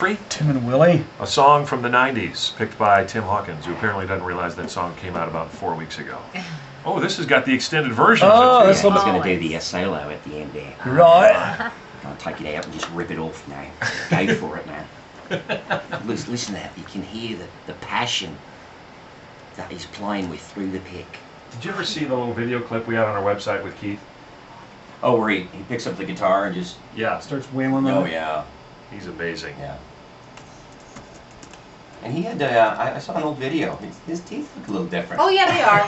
Tim and Willy. A song from the 90s picked by Tim Hawkins, who apparently doesn't realize that song came out about 4 weeks ago. Oh, this has got the extended version. Oh, He's going to do the solo at the end there. Right. I'll take it out and just rip it off now. Go for it, man. Listen to that. You can hear the passion that he's playing with through the pick. Did you ever see the little video clip we had on our website with Keith? Oh, where he picks up the guitar and just... Yeah. Starts wailing on Oh, it. yeah. He's amazing. Yeah. And he had, I saw an old video. His teeth look a little different. Oh, yeah, they are.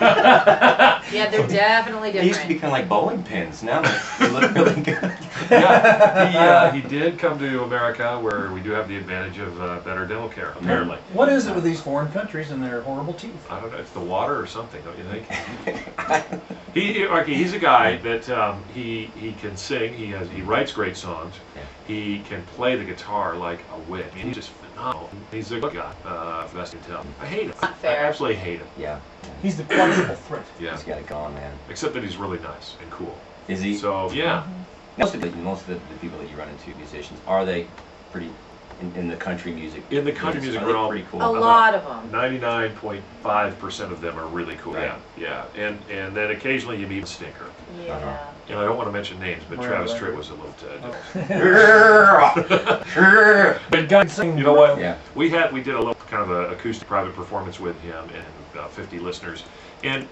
Yeah, they're definitely different. They used to be kind of like bowling pins. Now they look really good. Yeah, he did come to America, where we do have the advantage of better dental care, apparently. What is it with these foreign countries and their horrible teeth? I don't know, it's the water or something, don't you think? He's a guy that he can sing. He writes great songs. Yeah. He can play the guitar like a whip. I mean, he's just phenomenal. He's a good guy, best I can tell. I hate him. Not fair. I absolutely hate him. Yeah. He's the quadruple threat. Yeah. He's got it going, man. Except that he's really nice and cool. Is he? So yeah. Most of the people that you run into, musicians, are they pretty in the country music? In the country music are they realm, pretty cool? A lot of them. 99.5% of them are really cool. Right. Yeah. And then occasionally you meet a stinker. Yeah. And I don't want to mention names, but Right, Travis right. Tritt was a little But God sing. You know what? Yeah. We did a little kind of a acoustic private performance with him and about 50 listeners, and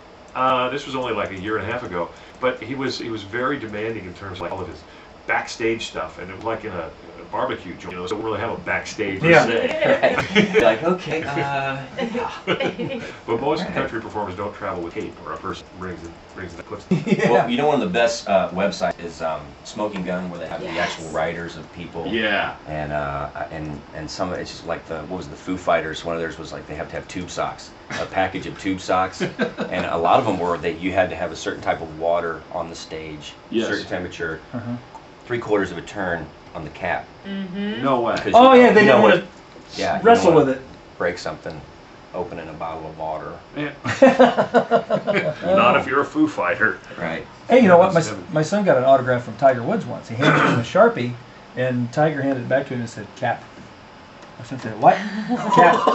this was only like a year and a half ago. But he was very demanding in terms of like all of his backstage stuff, and it was like in a barbecue joint, so we don't really have a backstage per se. You're like, okay, But most country performers don't travel with tape, or a person brings the clips. Yeah. Well, you know, one of the best websites is Smoking Gun, where they have the Yes. actual writers of people. Yeah. And some of it's just like what was the Foo Fighters? One of theirs was like they have to have tube socks, a package of tube socks, and a lot of them were that you had to have a certain type of water on the stage, Yes. certain temperature, Uh-huh. 3/4 of a turn on the cap. Mm-hmm. No way. 'Cause Oh you know- yeah, they you don't know want what- yeah, to you wrestle don't with wanna it. break something, opening a bottle of water. Yeah. Not if you're a Foo Fighter. Right. Hey, you know what? My son got an autograph from Tiger Woods once. He handed him a Sharpie, and Tiger handed it back to him and said, "Cap." I said, "What? Cap."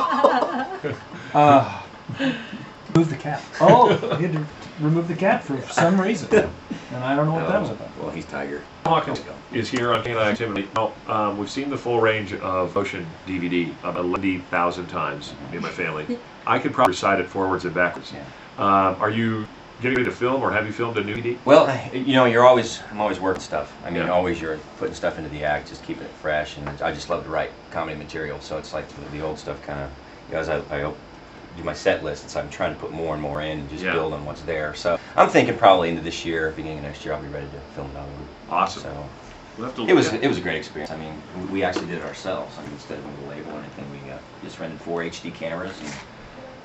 Remove the cap. Oh, he had to remove the cap for some reason, and I don't know what that was about. Well, he's Tiger. Hawkins is here on KNIX Activity. Now, we've seen the full range of Ocean DVD 11,000 times in my family. I could probably recite it forwards and backwards. Yeah. Are you getting ready to film, or have you filmed a new DVD? Well, you know, I'm always working stuff. I mean, Yeah. always you're putting stuff into the act, just keeping it fresh, and I just love to write comedy material. So it's like the old stuff kind of, you know, as I do my set list, so I'm trying to put more and more in and just Yeah. build on what's there. So I'm thinking probably into this year, beginning of next year, I'll be ready to film another one. Awesome. So We'll have to it was look at it was a great experience. I mean, we actually did it ourselves. I mean, instead of going to label or anything, we just rented 4 HD cameras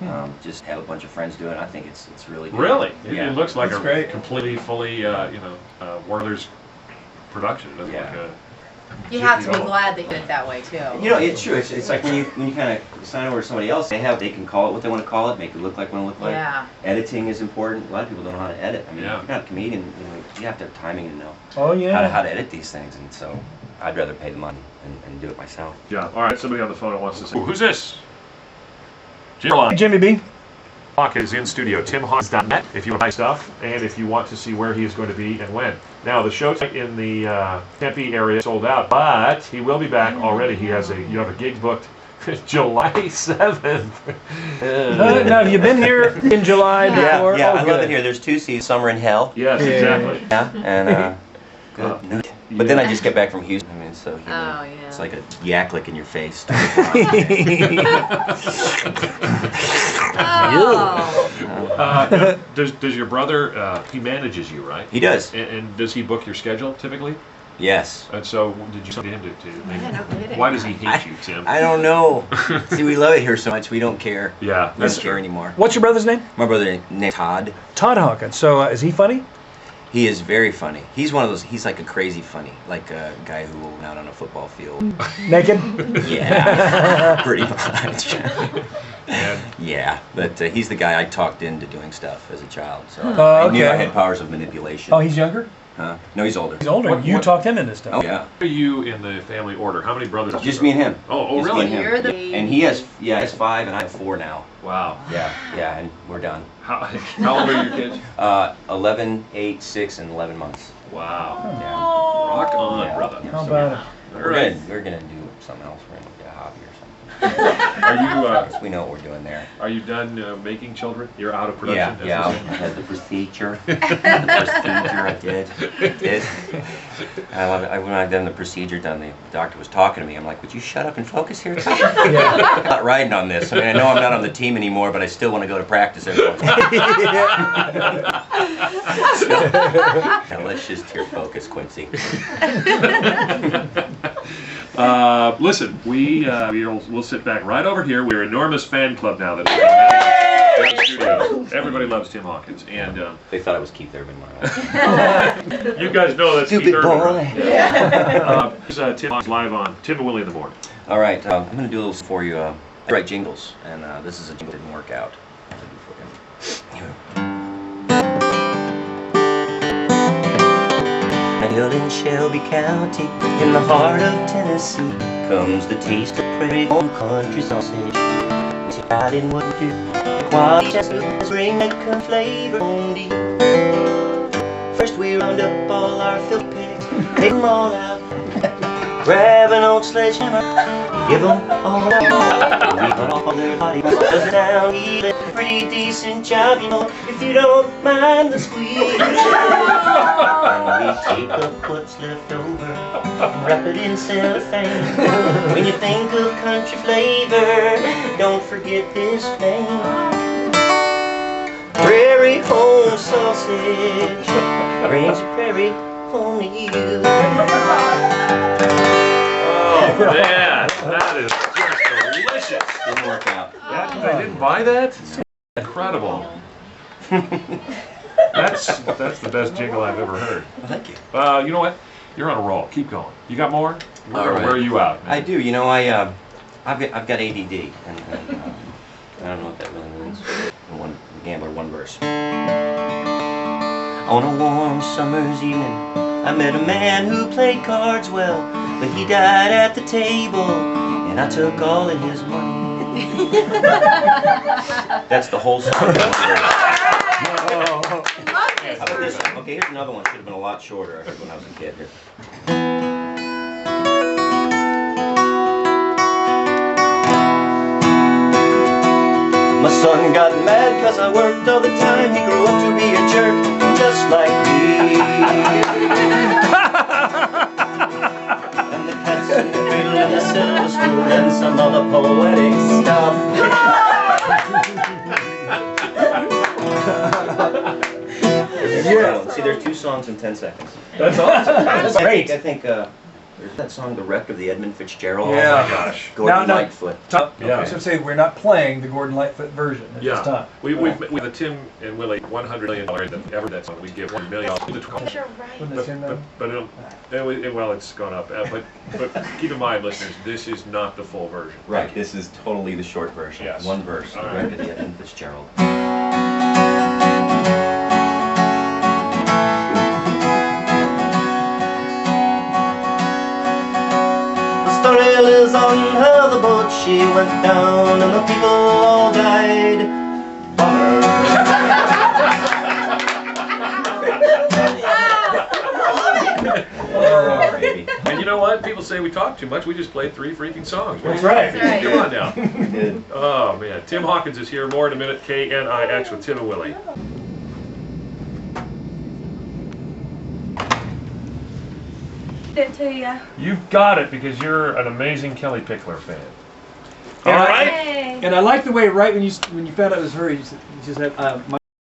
and just had a bunch of friends do it. I think it's really good. Really? Yeah. It looks like That's a great. completely, fully, Warner's production. It doesn't Yeah. look like You have to be glad they did it that way, too. You know, it's true. It's like when you kind of sign over to somebody else, they can call it what they want to call it, make it look like what it look like. Yeah. Editing is important. A lot of people don't know how to edit. I mean, Yeah. if you're not a comedian, you have to have timing to know Oh yeah. how to edit these things, and so I'd rather pay the money and do it myself. Yeah. All right. Somebody on the phone wants to say, who's this? Jim Jimmy B. Hawkins is in studio. TimHawkins.net if you want to buy stuff, and if you want to see where he is going to be and when. Now the show in the Tempe area sold out, but he will be back already. You have a gig booked July 7th. Now, have you been here in July before? Yeah, Oh, I love good. it here. There's 2 seasons, summer and hell. Yes, Yeah. exactly. Yeah, and good. But then I just get back from Houston. I mean, so Oh, yeah. it's like a yak lick in your face. Oh. Does your brother? He manages you, right? He does. And does he book your schedule typically? Yes. And so, did you get him to maybe? Yeah, no kidding. Why does he hate you, Tim? I don't know. See, we love it here so much, we don't care. Yeah, We don't care anymore. What's your brother's name? My brother named Todd. Todd Hawkins. So is he funny? He is very funny. He's one of those, he's like a crazy funny, like a guy who will out on a football field. Naked? Yeah, pretty much. And Yeah, but he's the guy I talked into doing stuff as a child. So Oh, I knew I okay. had powers of manipulation. Oh, he's younger? No, he's older. He's older. What- You what- talked him into stuff. Oh yeah. Are you in the family order? How many brothers? Just me and him. Oh, Just really? me and him. You're the And he has 5 and I have 4 now. Wow. Yeah, and we're done. How old are your kids? 11, 8, 6, and 11 months. Wow. Yeah. Rock on, Yeah. brother. How about it? All We're right. gonna do something else. We're gonna get a hobby or something. Are you We know what we're doing there. are you done making children? You're out of Yeah, production. yeah. I That's had the procedure. I did. When I done the procedure done, the doctor was talking to me. I'm like, would you shut up and focus here? I'm not riding on this. I mean, I know I'm not on the team anymore, but I still want to go to practice every once in a while. Now let's just hear focus, Quincy. Listen, we'll sit back right over here. We're an enormous fan club now that we're in the studio. Everybody loves Tim Hawkins, and They thought I was Keith Urban. you guys know that's Stupid Keith Urban, boy. right? Here's Tim Hawkins live on Tim and Willy in the morning. All right, I'm going to do a little for you. I write jingles, and this is a jingle that didn't work out. I'll do for you. Hill in Shelby County, in the heart of Tennessee, comes the taste of prairie home country sausage. It's fried in wood too, quality chestnuts bring that kind of flavor home to you. First we round up all our field pigs, take them all out, grab an old sledgehammer, give them all out. We cut off all their body muscles down, eat a pretty decent job, you know, if you don't mind the squeeze. And we take up what's left over, wrap it in cellophane. When you think of country flavor, don't forget this name. Prairie home sausage brings the prairie home to you. Oh man, that is just delicious. Didn't work out. I didn't buy that. Incredible. That's the best jingle I've ever heard. Well, thank you. You know what? You're on a roll. Keep going. You got more? All right. Where are you out? I do. You know, I've got ADD, and I don't know what that really means. One gambler, one verse. On a warm summer's evening, I met a man who played cards well, but he died at the table, and I took all of his money. That's the whole song. Okay, here's another one. Should have been a lot shorter. I heard when I was a kid. Here. My son got mad cause I worked all the time. He grew up to be a jerk, just like me. And the cats and the cradle and the silver spoon and some other poetic stuff. Yeah. See, there's 2 songs in 10 seconds. That's awesome. That's great. I think there's that song, The Wreck of the Edmund Fitzgerald. Yeah. Oh my gosh. Gordon Now- Lightfoot. Yeah. I was going to say, we're not playing the Gordon Lightfoot version at this time. We've the Tim and Willy $100 million ever that song. We give $1 million to the You're right. Wouldn't But, it seem but, that- well, it's gone up. But keep in mind, listeners, this is not the full version. Right, this is totally the short version. Yes. One verse, All The right. Wreck of the Edmund Fitzgerald. The story lives on how the boat she went down and the people all died. Bummer. Oh, baby. And you know what? People say we talk too much. We just played 3 freaking songs. That's right. That's right. Come on now. Good. Oh man, Tim Hawkins is here. More in a minute. KNIX with Tim and Willy. It to you. You've got it because you're an amazing Kelly Pickler fan. All All right. right. Hey. And I like the way right when you found out it was her, you said, my